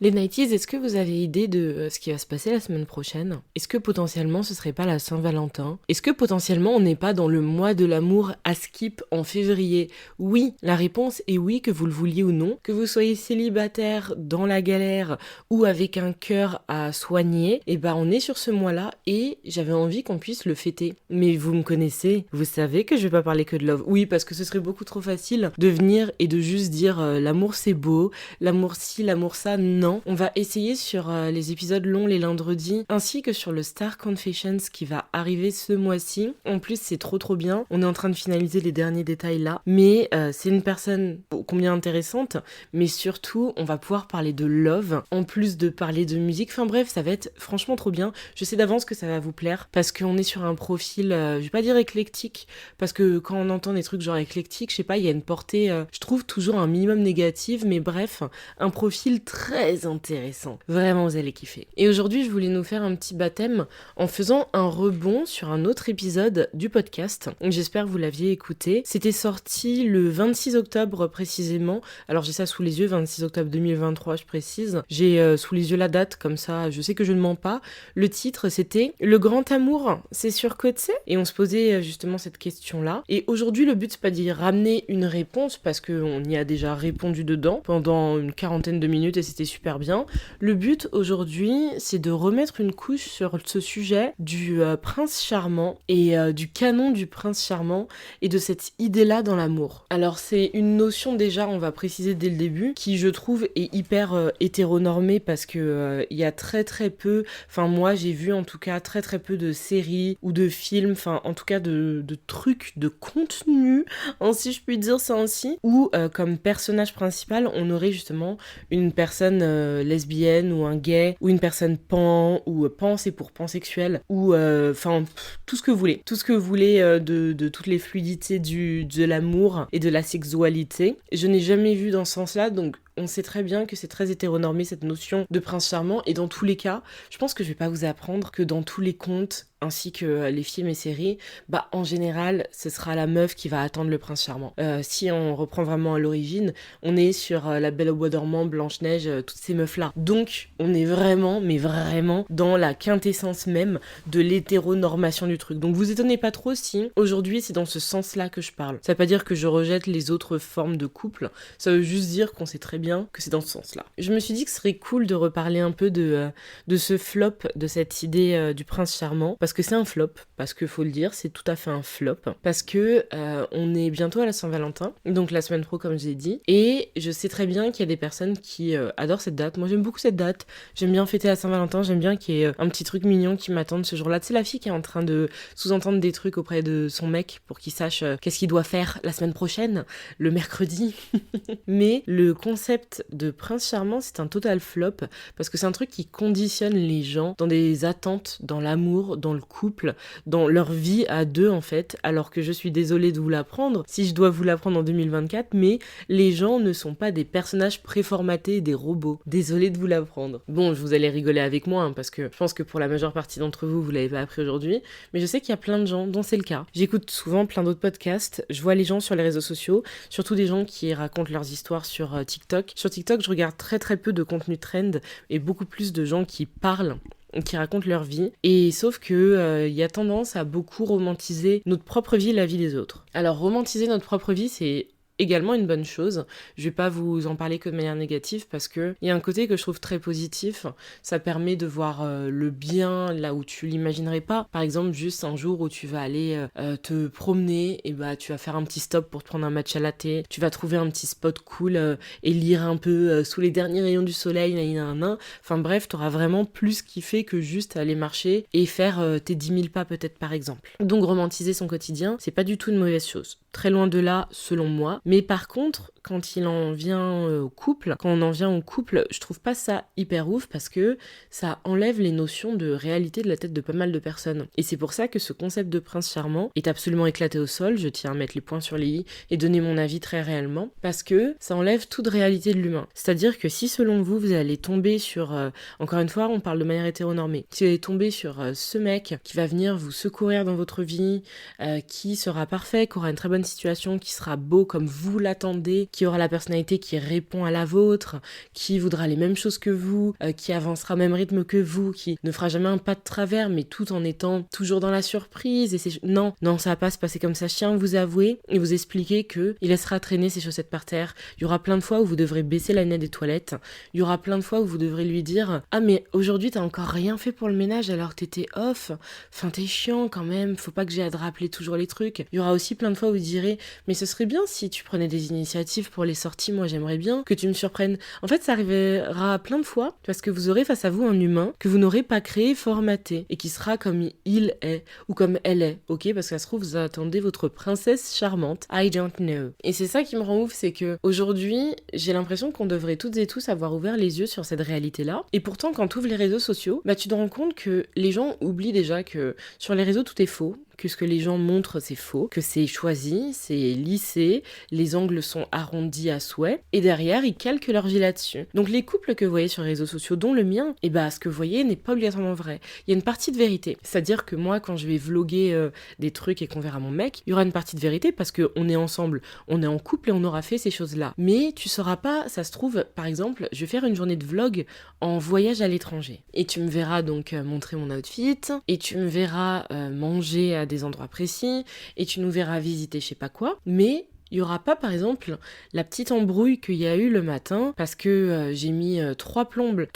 Les 90s, est-ce que vous avez idée de ce qui va se passer la semaine prochaine? Est-ce que potentiellement ce serait pas la Saint-Valentin? Est-ce que potentiellement on n'est pas dans le mois de l'amour à skip en février? Oui, la réponse est oui, que vous le vouliez ou non. Que vous soyez célibataire, dans la galère ou avec un cœur à soigner, et ben on est sur ce mois-là et j'avais envie qu'on puisse le fêter. Mais vous me connaissez, vous savez que je vais pas parler que de love. Oui, parce que ce serait beaucoup trop facile de venir et de juste dire l'amour c'est beau, l'amour ci, l'amour ça, non. On va essayer sur les épisodes longs les lundis, ainsi que sur le Star Confessions qui va arriver ce mois-ci. En plus, c'est trop bien. On est en train de finaliser les derniers détails là. Mais c'est une personne combien intéressante, mais surtout, on va pouvoir parler de love, en plus de parler de musique. Enfin bref, ça va être franchement trop bien. Je sais d'avance que ça va vous plaire, parce qu'on est sur un profil, je vais pas dire éclectique, parce que quand on entend des trucs genre éclectique, je sais pas, il y a une portée, je trouve toujours un minimum négative, mais bref, un profil très intéressant. Vraiment, vous allez kiffer. Et aujourd'hui, je voulais nous faire un petit baptême en faisant un rebond sur un autre épisode du podcast. J'espère que vous l'aviez écouté. C'était sorti le 26 octobre précisément. Alors j'ai ça sous les yeux, 26 octobre 2023, je précise. J'ai sous les yeux la date, comme ça, je sais que je ne mens pas. Le titre, c'était « Le grand amour, c'est sûr que tu sais ?» Et on se posait justement cette question-là. Et aujourd'hui, le but, c'est pas d'y ramener une réponse, parce qu'on y a déjà répondu dedans pendant une quarantaine de minutes et c'était super bien. Le but aujourd'hui, c'est de remettre une couche sur ce sujet du prince charmant et du canon du prince charmant et de cette idée-là dans l'amour. Alors c'est une notion déjà, on va préciser dès le début, qui je trouve est hyper hétéronormée parce que il y a très peu, enfin moi j'ai vu en tout cas très peu de séries ou de films, enfin en tout cas de trucs, de contenu, hein, si je puis dire ça ainsi, où comme personnage principal on aurait justement une personne lesbienne ou un gay ou une personne pan ou pan c'est pour pansexuel ou enfin tout ce que vous voulez, de toutes les fluidités de l'amour et de la sexualité. Je n'ai jamais vu dans ce sens-là, donc on sait très bien que c'est très hétéronormé cette notion de prince charmant, et dans tous les cas, je pense que je vais pas vous apprendre que dans tous les contes ainsi que les films et séries, bah en général, ce sera la meuf qui va attendre le prince charmant. Si on reprend vraiment à l'origine, on est sur la Belle au bois dormant, Blanche-Neige, toutes ces meufs-là. Donc, on est vraiment, mais vraiment, dans la quintessence même de l'hétéronormation du truc. Donc, vous étonnez pas trop si aujourd'hui c'est dans ce sens-là que je parle. Ça veut pas dire que je rejette les autres formes de couple, ça veut juste dire qu'on sait très bien que c'est dans ce sens-là. Je me suis dit que ce serait cool de reparler un peu de ce flop, de cette idée du prince charmant, parce que c'est un flop, parce que faut le dire, c'est tout à fait un flop, parce que on est bientôt à la Saint-Valentin, donc la semaine pro comme j'ai dit, et je sais très bien qu'il y a des personnes qui adorent cette date. Moi j'aime beaucoup cette date, j'aime bien fêter la Saint-Valentin, j'aime bien qu'il y ait un petit truc mignon qui m'attende ce jour-là. C'est la fille qui est en train de sous-entendre des trucs auprès de son mec pour qu'il sache qu'est-ce qu'il doit faire la semaine prochaine, le mercredi. Mais le concept de prince charmant, c'est un total flop, parce que c'est un truc qui conditionne les gens dans des attentes, dans l'amour, dans le couple, dans leur vie à deux en fait, alors que je suis désolée de vous l'apprendre, si je dois vous l'apprendre en 2024, mais les gens ne sont pas des personnages préformatés et des robots. Désolée de vous l'apprendre. Bon, vous allez rigoler avec moi, hein, parce que je pense que pour la majeure partie d'entre vous, vous l'avez pas appris aujourd'hui, mais je sais qu'il y a plein de gens dont c'est le cas. J'écoute souvent plein d'autres podcasts, je vois les gens sur les réseaux sociaux, surtout des gens qui racontent leurs histoires sur TikTok. Sur TikTok, je regarde très peu de contenu trend et beaucoup plus de gens qui parlent, qui racontent leur vie, et sauf que y a tendance à beaucoup romantiser notre propre vie et la vie des autres. Alors romantiser notre propre vie, c'est également une bonne chose. Je vais pas vous en parler que de manière négative, parce que il y a un côté que je trouve très positif. Ça permet de voir le bien là où tu l'imaginerais pas. Par exemple, juste un jour où tu vas aller te promener, et bah tu vas faire un petit stop pour te prendre un matcha latte, tu vas trouver un petit spot cool et lire un peu sous les derniers rayons du soleil, enfin bref, t'auras vraiment plus kiffé que juste aller marcher et faire tes 10 000 pas peut-être par exemple. Donc romantiser son quotidien, c'est pas du tout une mauvaise chose. Très loin de là, selon moi. Mais par contre, quand on en vient au couple, je trouve pas ça hyper ouf, parce que ça enlève les notions de réalité de la tête de pas mal de personnes. Et c'est pour ça que ce concept de prince charmant est absolument éclaté au sol. Je tiens à mettre les points sur les i et donner mon avis très réellement, parce que ça enlève toute réalité de l'humain. C'est-à-dire que si selon vous, vous allez tomber sur, encore une fois, on parle de manière hétéronormée, si vous allez tomber sur ce mec qui va venir vous secourir dans votre vie, qui sera parfait, qui aura une très bonne situation, qui sera beau comme vous l'attendez, qui aura la personnalité qui répond à la vôtre, qui voudra les mêmes choses que vous, qui avancera au même rythme que vous, qui ne fera jamais un pas de travers, mais tout en étant toujours dans la surprise. Non, ça va pas se passer comme ça. Je tiens à vous avouer et vous expliquer que il laissera traîner ses chaussettes par terre. Il y aura plein de fois où vous devrez baisser la lunette des toilettes. Il y aura plein de fois où vous devrez lui dire « Ah mais aujourd'hui t'as encore rien fait pour le ménage alors t'étais off. Enfin t'es chiant quand même, faut pas que j'ai à te rappeler toujours les trucs. » Il y aura aussi plein de fois où vous direz « Mais ce serait bien si tu prenais des initiatives pour les sorties, moi j'aimerais bien que tu me surprennes. » En fait ça arrivera plein de fois parce que vous aurez face à vous un humain que vous n'aurez pas créé, formaté et qui sera comme il est ou comme elle est, ok? Parce que ça se trouve vous attendez votre princesse charmante, I don't know. Et c'est ça qui me rend ouf, c'est que aujourd'hui j'ai l'impression qu'on devrait toutes et tous avoir ouvert les yeux sur cette réalité-là. Et pourtant, quand tu ouvres les réseaux sociaux, tu te rends compte que les gens oublient déjà que sur les réseaux, tout est faux, que ce que les gens montrent, c'est faux, que c'est choisi, c'est lissé, les angles sont arrondis à souhait, et derrière, ils calquent leur vie là-dessus. Donc les couples que vous voyez sur les réseaux sociaux, dont le mien, ce que vous voyez n'est pas obligatoirement vrai. Il y a une partie de vérité. C'est-à-dire que moi, quand je vais vloguer des trucs et qu'on verra mon mec, il y aura une partie de vérité parce qu'on est ensemble, on est en couple et on aura fait ces choses-là. Mais tu sauras pas, ça se trouve, par exemple, je vais faire une journée de vlog en voyage à l'étranger. Et tu me verras donc montrer mon outfit, et tu me verras manger à des endroits précis, et tu nous verras visiter je sais pas quoi, mais il n'y aura pas, par exemple, la petite embrouille qu'il y a eu le matin parce que j'ai mis 3 plombes,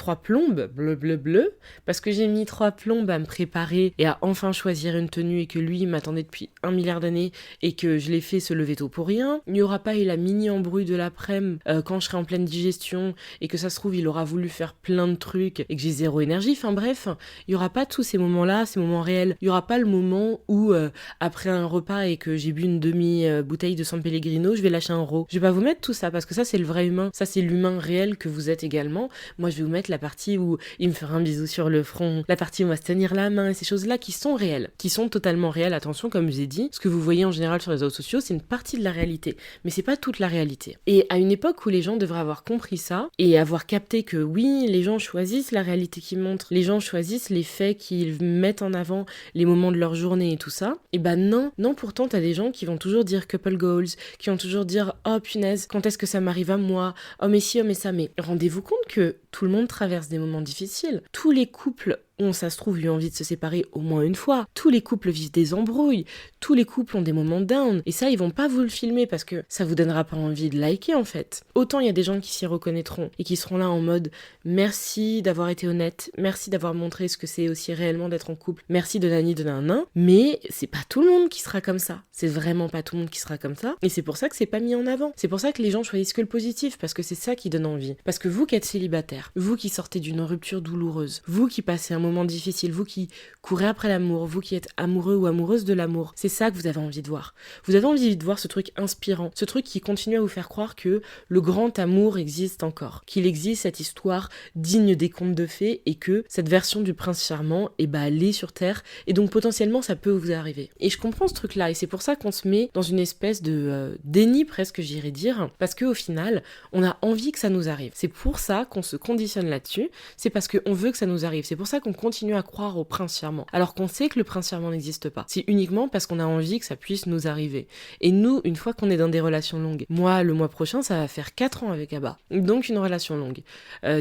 bleu, parce que j'ai mis 3 plombes à me préparer et à enfin choisir une tenue et que lui il m'attendait depuis 1 milliard d'années et que je l'ai fait se lever tôt pour rien. Il n'y aura pas eu la mini embrouille de l'après-midi quand je serai en pleine digestion et que ça se trouve il aura voulu faire plein de trucs et que j'ai zéro énergie. Enfin bref, il n'y aura pas tous ces moments-là, ces moments réels. Il n'y aura pas le moment où après un repas et que j'ai bu une demi-bouteille de San Pellegrino, je vais lâcher un raw. Je vais pas vous mettre tout ça parce que ça c'est le vrai humain, ça c'est l'humain réel que vous êtes également. Moi je vais vous mettre la partie où il me fera un bisou sur le front, la partie où on va se tenir la main et ces choses-là qui sont réelles, qui sont totalement réelles. Attention, comme je vous ai dit, ce que vous voyez en général sur les réseaux sociaux c'est une partie de la réalité, mais c'est pas toute la réalité. Et à une époque où les gens devraient avoir compris ça et avoir capté que oui, les gens choisissent la réalité qu'ils montrent, les gens choisissent les faits qu'ils mettent en avant, les moments de leur journée et tout ça, et non, pourtant t'as des gens qui vont toujours dire couple goals, qui vont toujours dire « Oh punaise, quand est-ce que ça m'arrive à moi ? Oh mais si, oh mais ça, mais... » Rendez-vous compte que tout le monde traverse des moments difficiles. Tous les couples ont, ça se trouve, eu envie de se séparer au moins une fois. Tous les couples vivent des embrouilles. Tous les couples ont des moments down. Et ça, ils vont pas vous le filmer parce que ça vous donnera pas envie de liker, en fait. Autant il y a des gens qui s'y reconnaîtront et qui seront là en mode « Merci d'avoir été honnête. Merci d'avoir montré ce que c'est aussi réellement d'être en couple. Merci de nani de nanan. » Mais c'est pas tout le monde qui sera comme ça. C'est vraiment pas tout le monde qui sera comme ça. Et c'est pour ça que c'est pas mis en avant. C'est pour ça que les gens choisissent que le positif parce que c'est ça qui donne envie. Parce que vous qui êtes célibataire, vous qui sortez d'une rupture douloureuse, vous qui passez un moment difficile, vous qui courez après l'amour, vous qui êtes amoureux ou amoureuse de l'amour, c'est ça que vous avez envie de voir. Vous avez envie de voir ce truc inspirant, ce truc qui continue à vous faire croire que le grand amour existe encore, qu'il existe cette histoire digne des contes de fées et que cette version du prince charmant, elle est sur Terre et donc potentiellement ça peut vous arriver. Et je comprends ce truc-là et c'est pour ça qu'on se met dans une espèce de déni presque, j'irais dire, parce qu'au final, on a envie que ça nous arrive. C'est pour ça qu'on se conditionne là-dessus, c'est parce qu'on veut que ça nous arrive. C'est pour ça qu'on continue à croire au prince charmant, alors qu'on sait que le prince charmant n'existe pas. C'est uniquement parce qu'on a envie que ça puisse nous arriver. Et nous, une fois qu'on est dans des relations longues, moi, le mois prochain, ça va faire 4 ans avec Abba. Donc une relation longue.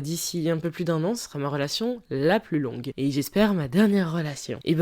D'ici un peu plus d'1 an, ce sera ma relation la plus longue. Et j'espère ma dernière relation. Et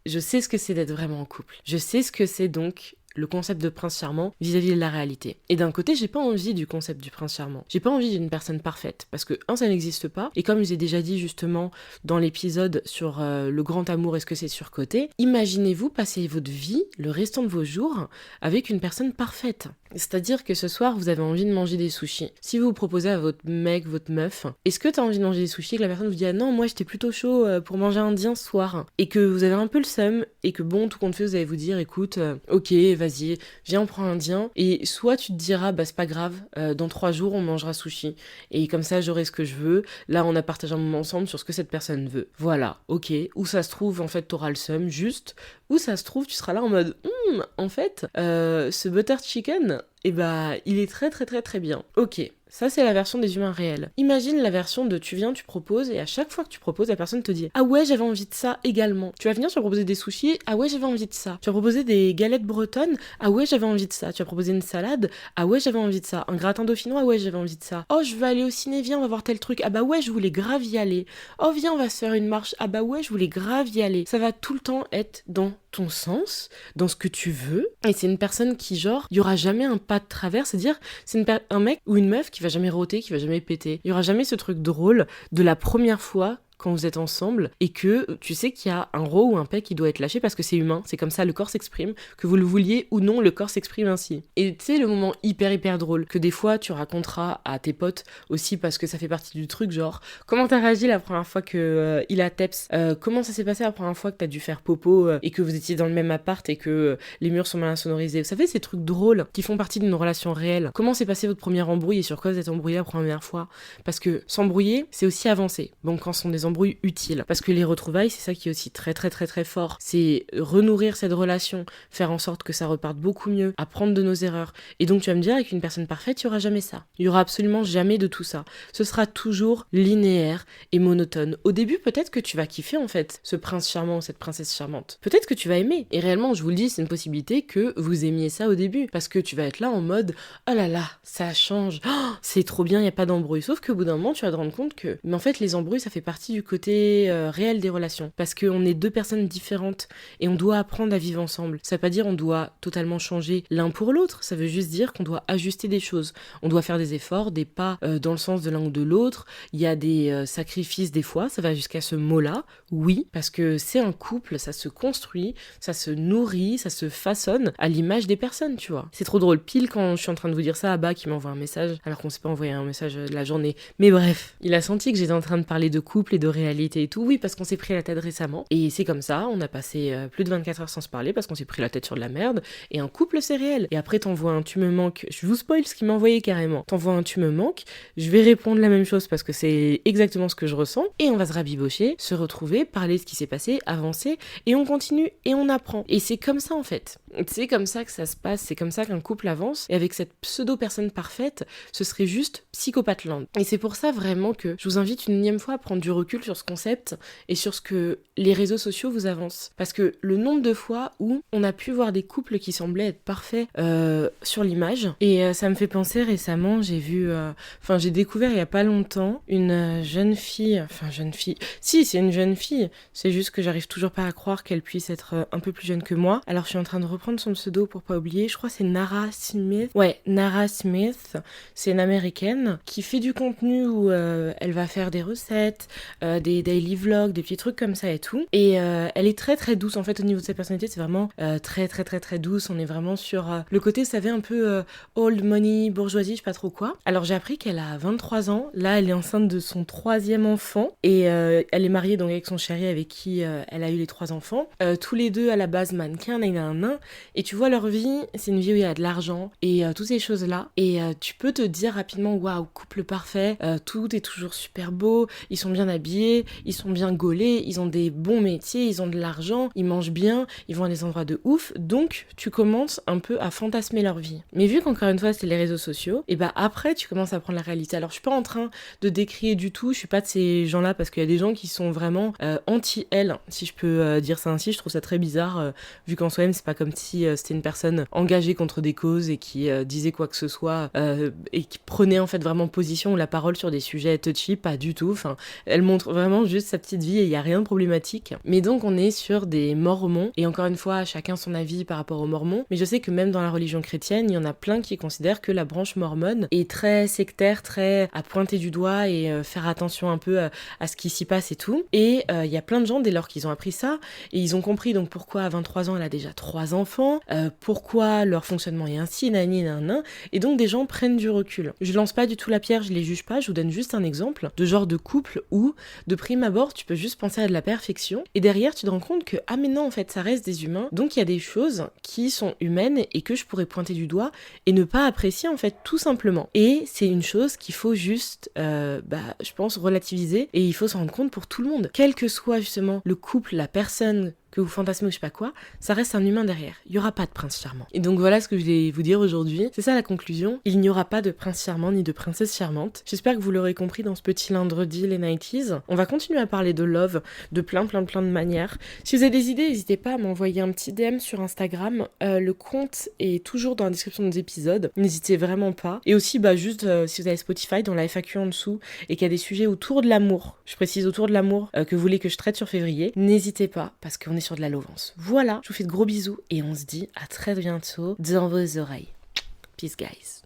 je sais ce que c'est d'être vraiment en couple. Je sais ce que c'est donc le concept de prince charmant vis-à-vis de la réalité. Et d'un côté, j'ai pas envie du concept du prince charmant. J'ai pas envie d'une personne parfaite, parce que, ça n'existe pas, et comme je l'ai déjà dit justement dans l'épisode sur le grand amour, est-ce que c'est surcoté, imaginez-vous passer votre vie, le restant de vos jours, avec une personne parfaite. C'est-à-dire que ce soir, vous avez envie de manger des sushis. Si vous proposez à votre mec, votre meuf, est-ce que t'as envie de manger des sushis et que la personne vous dit « Ah non, moi j'étais plutôt chaud pour manger indien ce soir » et que vous avez un peu le seum et que tout compte fait, vous allez vous dire « Écoute, ok, vas-y, viens, on prend indien. » Et soit tu te diras « C'est pas grave, dans 3 jours, on mangera sushi. Et comme ça, j'aurai ce que je veux. Là, on a partagé un moment ensemble sur ce que cette personne veut. » Voilà, ok. Ou ça se trouve, en fait, t'auras le seum, juste. Ou ça se trouve, tu seras là en mode « En fait, ce butter chicken... il est très très très très bien. » Ok, Ça, c'est la version des humains réels. Imagine la version de tu viens, tu proposes, et à chaque fois que tu proposes, la personne te dit ah ouais, j'avais envie de ça également. Tu vas venir, tu vas proposer des sushis, ah ouais, j'avais envie de ça. Tu vas proposer des galettes bretonnes, ah ouais, j'avais envie de ça. Tu vas proposer une salade, ah ouais, j'avais envie de ça. Un gratin dauphinois, ah ouais, j'avais envie de ça. Oh, je veux aller au ciné, viens, on va voir tel truc. Ah bah ouais, je voulais grave y aller. Oh, viens, on va se faire une marche. Ah bah ouais, je voulais grave y aller. Ça va tout le temps être dans ton sens, dans ce que tu veux. Et c'est une personne qui, genre, il y aura jamais un pas de travers, c'est-à-dire, c'est un mec ou une meuf qui va jamais rôter, qui va jamais péter. Il y aura jamais ce truc drôle de la première fois quand vous êtes ensemble et que tu sais qu'il y a un ro ou un pet qui doit être lâché parce que c'est humain, c'est comme ça, le corps s'exprime, que vous le vouliez ou non, le corps s'exprime ainsi. Et tu sais, le moment hyper drôle que des fois tu raconteras à tes potes aussi parce que ça fait partie du truc, genre comment t'as réagi la première fois que il a teps, comment ça s'est passé la première fois que t'as dû faire popo et que vous étiez dans le même appart et que les murs sont mal insonorisés. Vous savez, ces trucs drôles qui font partie d'une relation réelle. Comment s'est passé votre premier embrouille et sur quoi vous êtes embrouillé la première fois? Parce que s'embrouiller, c'est aussi avancer. Donc quand ce sont des embrouilles utiles. Parce que les retrouvailles, c'est ça qui est aussi très fort. C'est renourrir cette relation, faire en sorte que ça reparte beaucoup mieux, apprendre de nos erreurs. Et donc tu vas me dire, avec une personne parfaite, il y aura jamais ça. Il y aura absolument jamais de tout ça. Ce sera toujours linéaire et monotone. Au début, peut-être que tu vas kiffer en fait ce prince charmant ou cette princesse charmante. Peut-être que tu vas aimer. Et réellement, je vous le dis, c'est une possibilité que vous aimiez ça au début. Parce que tu vas être là en mode, oh là là, ça change. Oh, c'est trop bien, il n'y a pas d'embrouille. Sauf qu'au bout d'un moment, tu vas te rendre compte que, mais en fait, les embrouilles, ça fait partie du côté réel des relations. Parce qu'on est deux personnes différentes et on doit apprendre à vivre ensemble. Ça veut pas dire on doit totalement changer l'un pour l'autre. Ça veut juste dire qu'on doit ajuster des choses. On doit faire des efforts, des pas dans le sens de l'un ou de l'autre. Il y a des sacrifices des fois. Ça va jusqu'à ce mot-là. Oui, parce que c'est un couple, ça se construit, ça se nourrit, ça se façonne à l'image des personnes, tu vois. C'est trop drôle. Pile quand je suis en train de vous dire ça, Abba qui m'envoie un message, alors qu'on s'est pas envoyé un message de la journée. Mais bref, il a senti que j'étais en train de parler de couple et de réalité et tout. Oui, parce qu'on s'est pris la tête récemment. Et c'est comme ça, on a passé plus de 24 heures sans se parler parce qu'on s'est pris la tête sur de la merde. Et un couple, c'est réel. Et après, t'envoies un tu me manques. Je vous spoil ce qu'il m'a envoyé carrément. T'envoies un tu me manques. Je vais répondre la même chose parce que c'est exactement ce que je ressens. Et on va se rabibocher, se retrouver, parler de ce qui s'est passé, avancer. Et on continue et on apprend. Et c'est comme ça en fait. C'est comme ça que ça se passe. C'est comme ça qu'un couple avance. Et avec cette pseudo-personne parfaite, ce serait juste psychopathe land. Et c'est pour ça vraiment que je vous invite une énième fois à prendre du recul sur ce concept et sur ce que les réseaux sociaux vous avancent. Parce que le nombre de fois où on a pu voir des couples qui semblaient être parfaits sur l'image, et ça me fait penser récemment, j'ai découvert il y a pas longtemps une jeune fille, si c'est une jeune fille, c'est juste que j'arrive toujours pas à croire qu'elle puisse être un peu plus jeune que moi. Alors je suis en train de reprendre son pseudo pour pas oublier, je crois que c'est Nara Smith. Ouais, Nara Smith, c'est une américaine qui fait du contenu où elle va faire des recettes, des daily vlogs, des petits trucs comme ça et tout. Et elle est très douce en fait au niveau de sa personnalité, c'est vraiment très douce. On est vraiment sur le côté, vous savez, un peu old money, bourgeoisie, je sais pas trop quoi. Alors j'ai appris qu'elle a 23 ans, là elle est enceinte de son 3e enfant et elle est mariée donc avec son chéri avec qui elle a eu les 3 enfants. Tous les deux à la base mannequins, et tu vois leur vie, c'est une vie où il y a de l'argent et toutes ces choses là. Et tu peux te dire rapidement, waouh, couple parfait, tout est toujours super beau, ils sont bien habillés, ils sont bien gaulés, ils ont des bons métiers, ils ont de l'argent, ils mangent bien, ils vont à des endroits de ouf, donc tu commences un peu à fantasmer leur vie. Mais vu qu'encore une fois c'est les réseaux sociaux, et bah après tu commences à prendre la réalité. Alors je suis pas en train de décrier du tout, je suis pas de ces gens-là parce qu'il y a des gens qui sont vraiment anti-elle, si je peux dire ça ainsi. Je trouve ça très bizarre, vu qu'en soi-même c'est pas comme si c'était une personne engagée contre des causes et qui disait quoi que ce soit et qui prenait en fait vraiment position ou la parole sur des sujets touchy, pas du tout. Enfin, elle montre vraiment juste sa petite vie et il y a rien de problématique. Mais donc on est sur des mormons et encore une fois chacun son avis par rapport aux mormons. Mais je sais que même dans la religion chrétienne, il y en a plein qui considèrent que la branche mormone est très sectaire, très à pointer du doigt et faire attention un peu à ce qui s'y passe et tout. Et il y a plein de gens dès lors qu'ils ont appris ça et ils ont compris donc pourquoi à 23 ans elle a déjà 3 enfants, pourquoi leur fonctionnement est ainsi, et donc des gens prennent du recul. Je lance pas du tout la pierre, je les juge pas, je vous donne juste un exemple de genre de couple où de prime abord tu peux juste penser à de la perfection et derrière tu te rends compte que ah mais non en fait ça reste des humains, donc il y a des choses qui sont humaines et que je pourrais pointer du doigt et ne pas apprécier en fait tout simplement. Et c'est une chose qu'il faut juste je pense relativiser et il faut s'en rendre compte pour tout le monde, quel que soit justement le couple, la personne que vous fantasmez ou je sais pas quoi, ça reste un humain derrière. Il y aura pas de prince charmant. Et donc voilà ce que je voulais vous dire aujourd'hui. C'est ça la conclusion. Il n'y aura pas de prince charmant ni de princesse charmante. J'espère que vous l'aurez compris dans ce petit lundi les 90s. On va continuer à parler de love de plein de manières. Si vous avez des idées, n'hésitez pas à m'envoyer un petit DM sur Instagram. Le compte est toujours dans la description des épisodes. N'hésitez vraiment pas. Et aussi, juste si vous avez Spotify, dans la FAQ en dessous, et qu'il y a des sujets autour de l'amour, je précise autour de l'amour, que vous voulez que je traite sur février, n'hésitez pas, parce qu'on est sur de la lovance. Voilà, je vous fais de gros bisous, et on se dit à très bientôt dans vos oreilles. Peace guys.